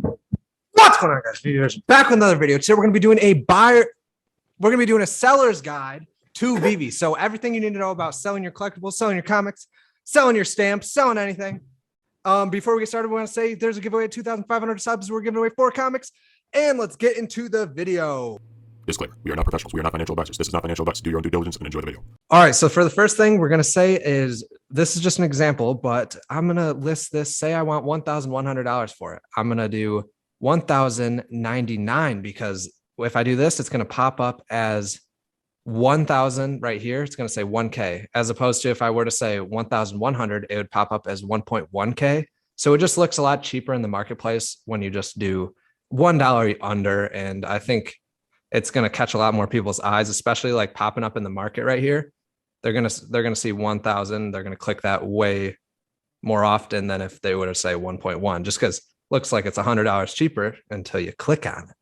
What's going on, guys? Viewers, back with another video. Today we're going to be doing a seller's guide to Veve. So everything you need to know about selling your collectibles, selling your comics, selling your stamps, selling anything. Before we get started, we want to say there's a giveaway at 2,500 subs. We're giving away 4 comics, and let's get into the video. Disclaimer: we are not professionals. We are not financial advisors. This is not financial advice. Do your own due diligence and enjoy the video. All right. So for the first thing we're going to say is this is just an example, but I'm going to list this. Say I want $1,100 for it. I'm going to do $1,099 because if I do this, it's going to pop up as 1,000 right here. It's going to say 1K, as opposed to if I were to say 1,100, it would pop up as 1.1K. So it just looks a lot cheaper in the marketplace when you just do $1 under. And I think it's going to catch a lot more people's eyes, especially like popping up in the market right here. They're going to see 1,000. They're going to click that way more often than if they were to say 1.1, just because looks like it's $100 cheaper until you click on it.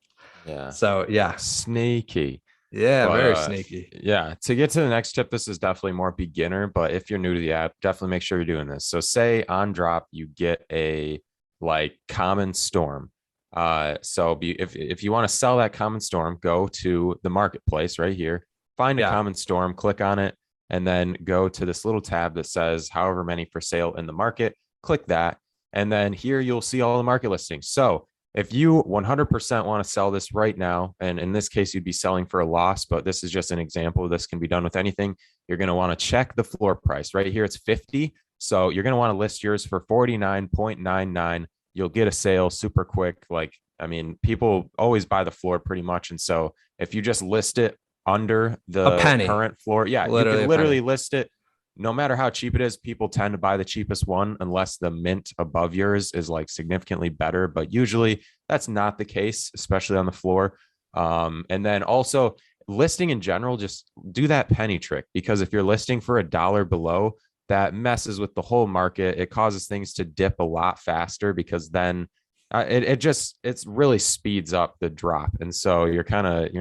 Yeah. So yeah, sneaky. Yeah, but, very sneaky. Yeah. To get to the next tip, this is definitely more beginner, but if you're new to the app, definitely make sure you're doing this. So say on drop, you get a like common storm. So if you want to sell that common storm, go to the marketplace right here, find a common storm, click on it, and then go to this little tab that says however many for sale in the market, click that. And then here you'll see all the market listings. So if you 100% want to sell this right now, and in this case, you'd be selling for a loss, but this is just an example. This can be done with anything. You're going to want to check the floor price right here. It's 50. So you're going to want to list yours for 49.99. You'll get a sale super quick. Like, I mean, people always buy the floor pretty much. And so if you just list it under the current floor, you can literally list it. No matter how cheap it is, people tend to buy the cheapest one unless the mint above yours is like significantly better. But usually that's not the case, especially on the floor. And then also listing in general, just do that penny trick, because if you're listing for $1 below, that messes with the whole market. It causes things to dip a lot faster because then it really speeds up the drop. And so you're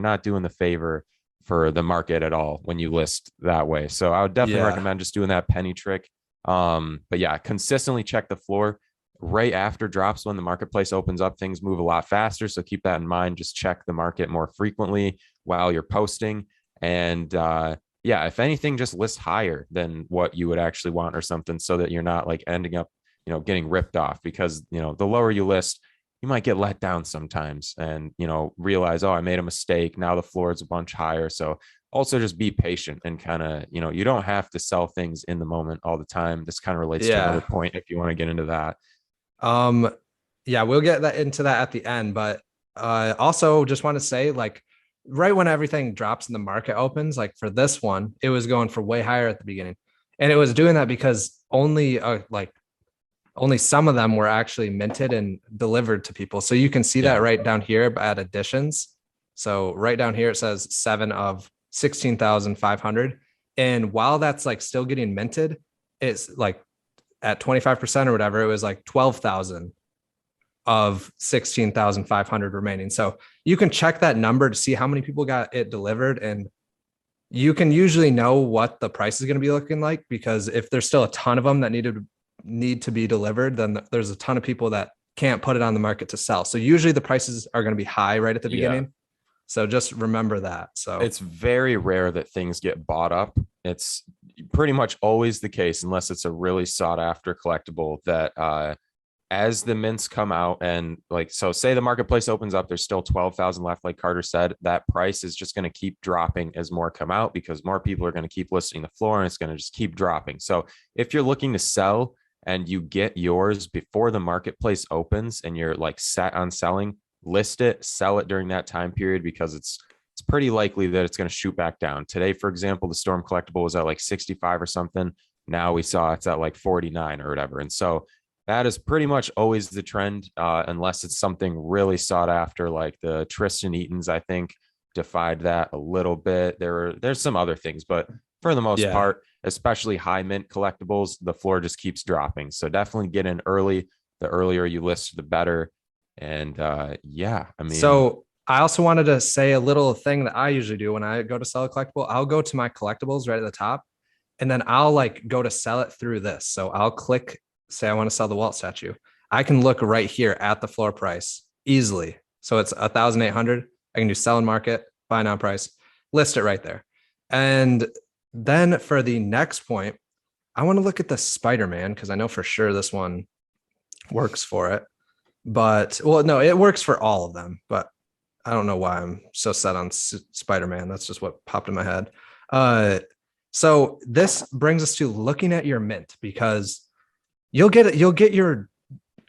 not doing the favor for the market at all when you list that way. So I would definitely recommend just doing that penny trick. But yeah, consistently check the floor right after drops. When the marketplace opens up, things move a lot faster. So keep that in mind. Just check the market more frequently while you're posting. And if anything, just list higher than what you would actually want or something, so that you're not like ending up, getting ripped off, because, the lower you list, you might get let down sometimes and, realize, oh, I made a mistake. Now the floor is a bunch higher. So also just be patient and kind of, you don't have to sell things in the moment all the time. This kind of relates to another point if you want to get into that. We'll get into that at the end, but also just want to say, like, right when everything drops and the market opens, like for this one, it was going for way higher at the beginning. And it was doing that because only some of them were actually minted and delivered to people. So you can see that right down here at additions. So right down here, it says 7 of 16,500. And while that's like still getting minted, it's like at 25% or whatever, it was like 12,000 of 16,500 remaining. So you can check that number to see how many people got it delivered. And you can usually know what the price is going to be looking like, because if there's still a ton of them that need to be delivered, then there's a ton of people that can't put it on the market to sell. So usually the prices are going to be high right at the beginning. So just remember that. So it's very rare that things get bought up. It's pretty much always the case, unless it's a really sought after collectible, that as the mints come out, and so say the marketplace opens up, there's still 12,000 left. Like Carter said, that price is just going to keep dropping as more come out, because more people are going to keep listing the floor, and it's going to just keep dropping. So if you're looking to sell and you get yours before the marketplace opens and you're like set on selling, list it, sell it during that time period, because it's pretty likely that it's going to shoot back down. Today, for example, the Storm collectible was at like 65 or something. Now we saw it's at like 49 or whatever. And so that is pretty much always the trend, unless it's something really sought after, like the Tristan Eatons, I think, defied that a little bit. There's some other things, but for the most part, especially high mint collectibles, the floor just keeps dropping. So definitely get in early. The earlier you list, the better. And so I also wanted to say a little thing that I usually do when I go to sell a collectible. I'll go to my collectibles right at the top, and then I'll like go to sell it through this. So I'll click, say I want to sell the Walt statue. I can look right here at the floor price easily. So it's 1,800. I can do sell and market, buy now price, list it right there. And then for the next point, I want to look at the Spider-Man because I know for sure this one works for it. But well, no, it works for all of them. But I don't know why I'm so set on Spider-Man. That's just what popped in my head. So this brings us to looking at your mint because you'll get your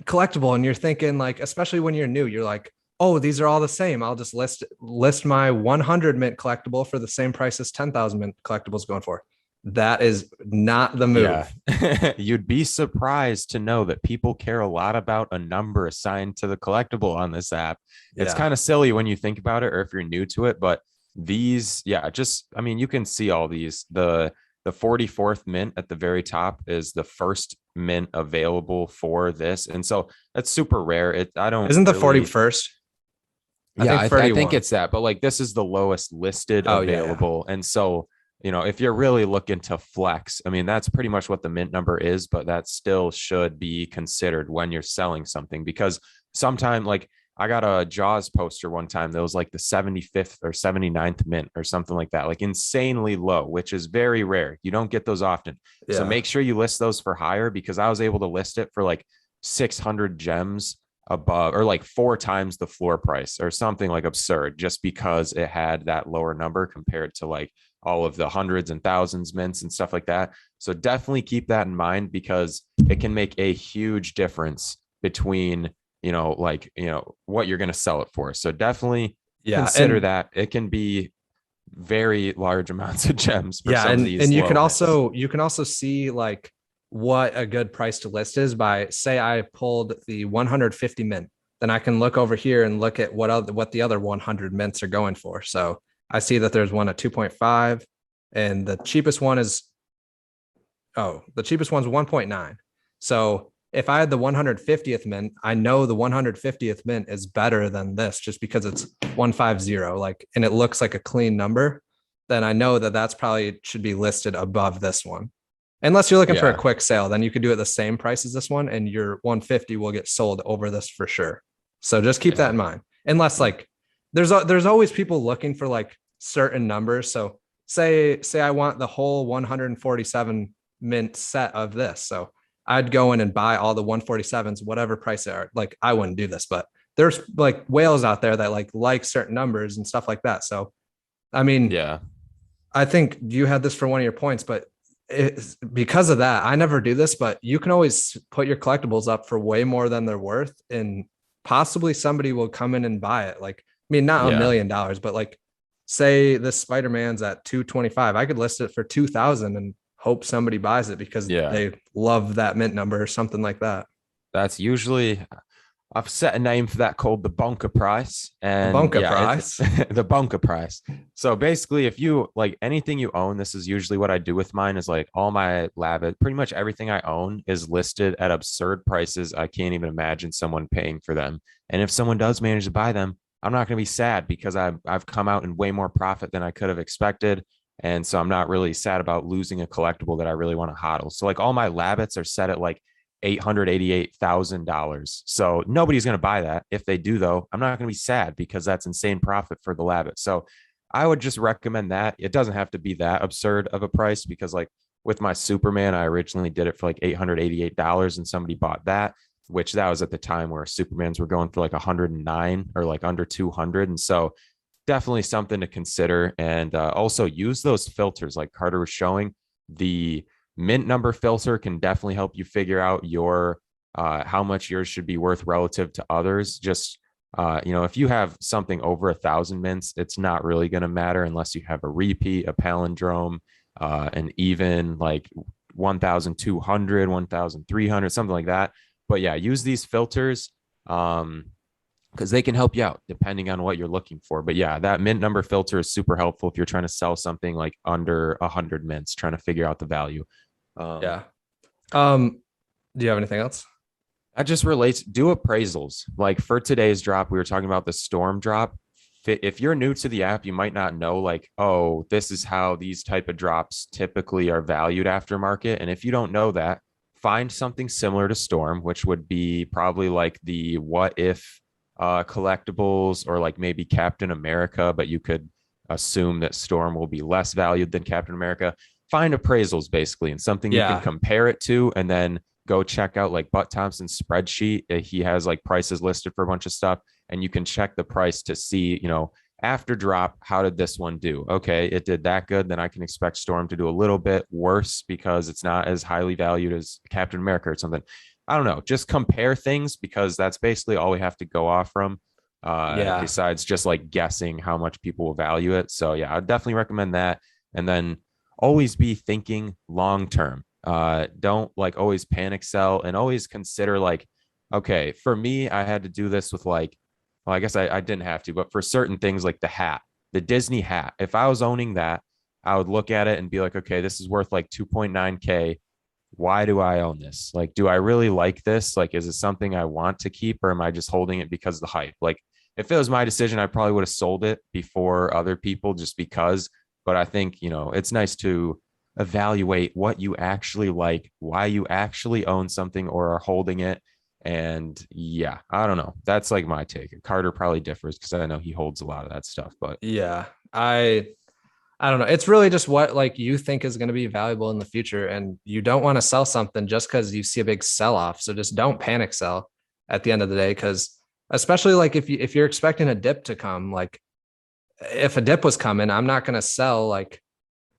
collectible and you're thinking like, especially when you're new, you're like, oh, these are all the same. I'll just list my 100 mint collectible for the same price as 10,000 mint collectibles going for. That is not the move. Yeah. You'd be surprised to know that people care a lot about a number assigned to the collectible on this app. It's kind of silly when you think about it, or if you're new to it, but these, I mean, you can see all these. The 44th mint at the very top is the first mint available for this. And so that's super rare. Isn't the 41st? I think it's that, but like this is the lowest listed available. And so, if you're really looking to flex, I mean, that's pretty much what the mint number is, but that still should be considered when you're selling something, because sometime, like I got a Jaws poster one time that was like the 75th or 79th mint or something like that, like insanely low, which is very rare. You don't get those often. Yeah. So make sure you list those for higher, because I was able to list it for like 600 gems above, or like 4 times the floor price or something like absurd, just because it had that lower number compared to like all of the hundreds and thousands mints and stuff like that. So definitely keep that in mind, because it can make a huge difference between, what you're going to sell it for. So definitely consider that. It can be very large amounts of gems. For some of these and you can also see like what a good price to list is by, say I pulled the 150 mint, then I can look over here and look at what the other 100 mints are going for. So I see that there's one at 2.5 and the cheapest one's 1.9. So if I had the 150th mint, I know the 150th mint is better than this just because it's 150, like, and it looks like a clean number. Then I know that that's probably should be listed above this one. Unless you're looking for a quick sale, then you could do it the same price as this one and your 150 will get sold over this for sure. So just keep that in mind. Unless like there's always people looking for like certain numbers. So say I want the whole 147 mint set of this. So I'd go in and buy all the 147s, whatever price they are. Like I wouldn't do this, but there's like whales out there that like certain numbers and stuff like that. So, I mean, I think you had this for one of your points, but because of that, I never do this, but you can always put your collectibles up for way more than they're worth. And possibly somebody will come in and buy it. Like, I mean, not $1 million, but like say this Spider-Man's at 225, I could list it for 2,000 and hope somebody buys it because they love that mint number or something like that. That's usually, I've set a name for that called the bunker price. And the bunker price. The bunker price. So basically, if you like anything you own, this is usually what I do with mine, is like all my lab, pretty much everything I own is listed at absurd prices. I can't even imagine someone paying for them. And if someone does manage to buy them, I'm not going to be sad because I've come out in way more profit than I could have expected. And so I'm not really sad about losing a collectible that I really want to hodl. So like all my Labbits are set at like $888,000. So nobody's going to buy that. If they do, though, I'm not going to be sad because that's insane profit for the Labbit. So I would just recommend that. It doesn't have to be that absurd of a price, because like with my Superman, I originally did it for like $888 and somebody bought that, which that was at the time where Supermans were going for like 109 or like under 200. And so definitely something to consider. And also use those filters like Carter was showing. The mint number filter can definitely help you figure out your how much yours should be worth relative to others. Just if you have something over 1,000 mints, it's not really going to matter unless you have a repeat, a palindrome, and even like 1,200, 1,300, something like that. But yeah, use these filters because they can help you out depending on what you're looking for. But yeah, that mint number filter is super helpful if you're trying to sell something like under 100 mints, trying to figure out the value. Do you have anything else? That just relates, do appraisals. Like for today's drop, we were talking about the storm drop. If you're new to the app, you might not know like, oh, this is how these type of drops typically are valued aftermarket. And if you don't know that, find something similar to Storm, which would be probably like the what if collectibles, or like maybe Captain America, but you could assume that Storm will be less valued than Captain America. Find appraisals basically, and something you can Yeah. compare it to, and then go check out like Butt Thompson's spreadsheet. He has like prices listed for a bunch of stuff, and you can check the price to see, after drop, how did this one do? Okay, it did that good. Then I can expect Storm to do a little bit worse because it's not as highly valued as Captain America or something. I don't know. Just compare things, because that's basically all we have to go off from. Yeah. Besides just like guessing how much people will value it. So yeah, I'd definitely recommend that. And then always be thinking long term. Don't like always panic sell, and always consider like, okay, for me, I had to do this with like, well, I guess I didn't have to, but for certain things like the Disney hat, if I was owning that, I would look at it and be like, okay, this is worth like 2.9K. Why do I own this? Like, do I really like this? Like, is it something I want to keep, or am I just holding it because of the hype? Like, if it was my decision, I probably would have sold it before other people just because. But I think, it's nice to evaluate what you actually like, why you actually own something or are holding it. And yeah, I don't know. That's like my take. Carter probably differs because I know he holds a lot of that stuff, but Yeah. I don't know. It's really just what like you think is going to be valuable in the future. And you don't want to sell something just because you see a big sell off. So just don't panic sell at the end of the day. Because especially like if you're expecting a dip to come, like if a dip was coming, I'm not going to sell like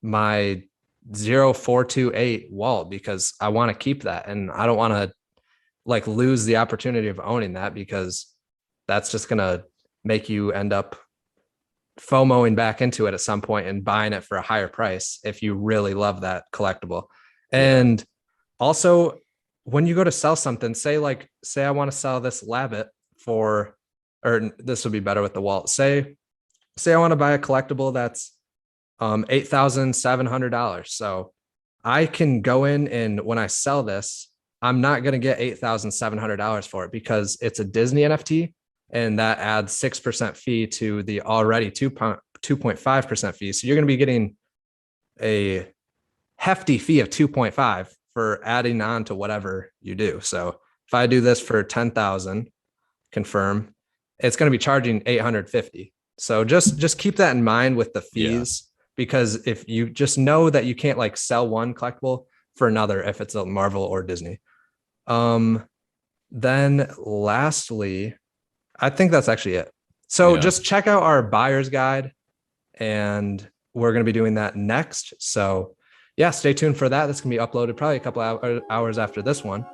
my 0428 wall because I want to keep that. And I don't want to like lose the opportunity of owning that, because that's just going to make you end up FOMOing back into it at some point and buying it for a higher price if you really love that collectible. And also, when you go to sell something, say I want to sell this Labbit for, or this would be better with the wallet. Say I want to buy a collectible that's $8,700. So I can go in, and when I sell this, I'm not going to get $8,700 for it because it's a Disney NFT, and that adds 6% fee to the already 2.5% fee. So you're going to be getting a hefty fee of 2.5 for adding on to whatever you do. So if I do this for 10,000, confirm, it's going to be charging 850. So just keep that in mind with the fees, because if you just know that you can't like sell one collectible for another, if it's a Marvel or Disney. Then lastly, I think that's actually it. So just check out our buyer's guide, and we're going to be doing that next. So yeah, stay tuned for that. That's going to be uploaded probably a couple hours after this one.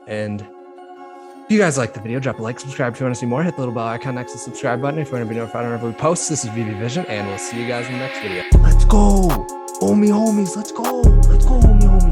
And if you guys like the video, drop a like, subscribe if you want to see more, hit the little bell icon next to the subscribe button if you want to be notified whenever we post. This is Veve Vision, and we'll see you guys in the next video. Let's go. Homie, homies, let's go. Let's go, homie, homies.